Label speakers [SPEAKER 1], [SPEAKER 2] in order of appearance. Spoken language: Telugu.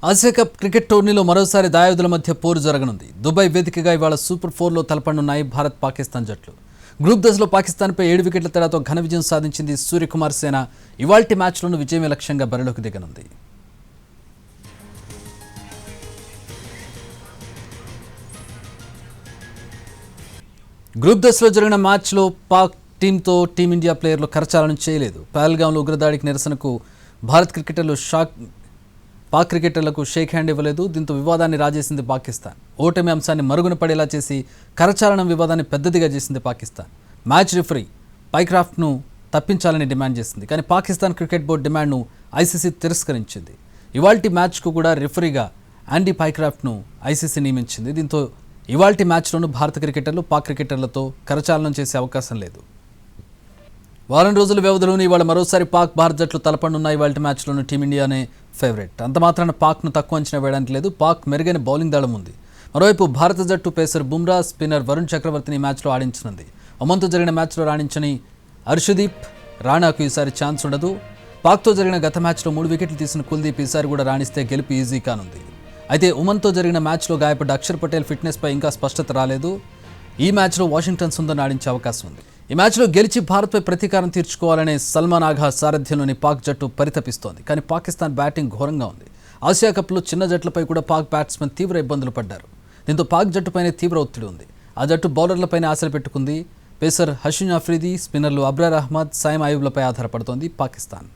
[SPEAKER 1] ఆసియా కప్ క్రికెట్ టోర్నీలో మరోసారి దాయాదుల మధ్య పోరు జరగనుంది. దుబాయ్ వేదికగా ఇవాళ సూపర్ 4లో తలపడనున్నాయి భారత్ పాకిస్తాన్ జట్లు. గ్రూప్ దశలో పాకిస్తాన్పై 7 వికెట్ల తేడాతో ఘన విజయం సాధించింది సూర్యకుమార్ సేన. ఇవాల్టి మ్యాచ్లోనూ విజయమే లక్ష్యంగా బరిలోకి దిగనుంది. గ్రూప్ దశలో జరిగిన మ్యాచ్లో పాక్ టీంతో టీమిండియా ప్లేయర్లు కరచాలనం చేయలేదు. పహల్గాంలో ఉగ్రదాడికి నిరసనకు భారత్ క్రికెటర్లు పాక్ క్రికెటర్లకు షేక్ హ్యాండ్ ఇవ్వలేదు. దీంతో వివాదాన్ని రాజేసింది పాకిస్తాన్. ఓటమి అంశాన్ని మరుగున పడేలా చేసి కరచాలనం వివాదాన్ని పెద్దదిగా చేసింది పాకిస్తాన్. మ్యాచ్ రిఫరీ పైక్రాఫ్ట్ను తప్పించాలని డిమాండ్ చేసింది. కానీ పాకిస్తాన్ క్రికెట్ బోర్డు డిమాండ్ను ఐసీసీ తిరస్కరించింది. ఇవాల్టి మ్యాచ్కు కూడా రిఫరీగా యాండీ పైక్రాఫ్ట్ను ఐసీసీ నియమించింది. దీంతో ఇవాల్టి మ్యాచ్లోనూ భారత క్రికెటర్లు పాక్ క్రికెటర్లతో కరచాలనం చేసే అవకాశం లేదు. వారం రోజుల వ్యవధిలోనే ఇవాళ మరోసారి పాక్ భారత్ జట్లు తలపడనున్న ఇవాల్టి మ్యాచ్లోనూ టీమిండియానే ఫేవరెట్. అంత మాత్రాన పాక్ను తక్కువ అంచనా వేయడానికి లేదు. పాక్ మెరుగైన బౌలింగ్ దళం ఉంది. మరోవైపు భారత జట్టు పేసర్ బుమ్రా, స్పిన్నర్ వరుణ్ చక్రవర్తిని మ్యాచ్లో ఆడించనుంది. ఒమన్తో జరిగిన మ్యాచ్లో రాణించని హర్షదీప్ రాణాకు ఈసారి ఛాన్స్ ఉండదు. పాక్తో జరిగిన గత మ్యాచ్లో 3 వికెట్లు తీసిన కుల్దీప్ ఈసారి కూడా రాణిస్తే గెలుపు ఈజీ కానుంది. అయితే ఒమన్తో జరిగిన మ్యాచ్లో గాయపడ్డ అక్షర్ పటేల్ ఫిట్నెస్పై ఇంకా స్పష్టత రాలేదు. ఈ మ్యాచ్లో వాషింగ్టన్ సుందర్ని ఆడించే అవకాశం ఉంది. ఈ మ్యాచ్లో గెలిచి భారత్పై ప్రతీకారం తీర్చుకోవాలనే సల్మాన్ ఆఘా సారథ్యంలోని పాక్ జట్టు పరితపిస్తోంది. కానీ పాకిస్తాన్ బ్యాటింగ్ ఘోరంగా ఉంది. ఆసియా కప్లో చిన్న జట్లపై కూడా పాక్ బ్యాట్స్మెన్ తీవ్ర ఇబ్బందులు పడ్డారు. దీంతో పాక్ జట్టుపైనే తీవ్ర ఒత్తిడి ఉంది. ఆ జట్టు బౌలర్లపైనే ఆశలు పెట్టుకుంది. పేసర్ హషీన్ అఫ్రీది, స్పిన్నర్లు అబ్రార్ అహ్మద్, సాయిమ్ అయూబ్లపై ఆధారపడుతోంది పాకిస్తాన్.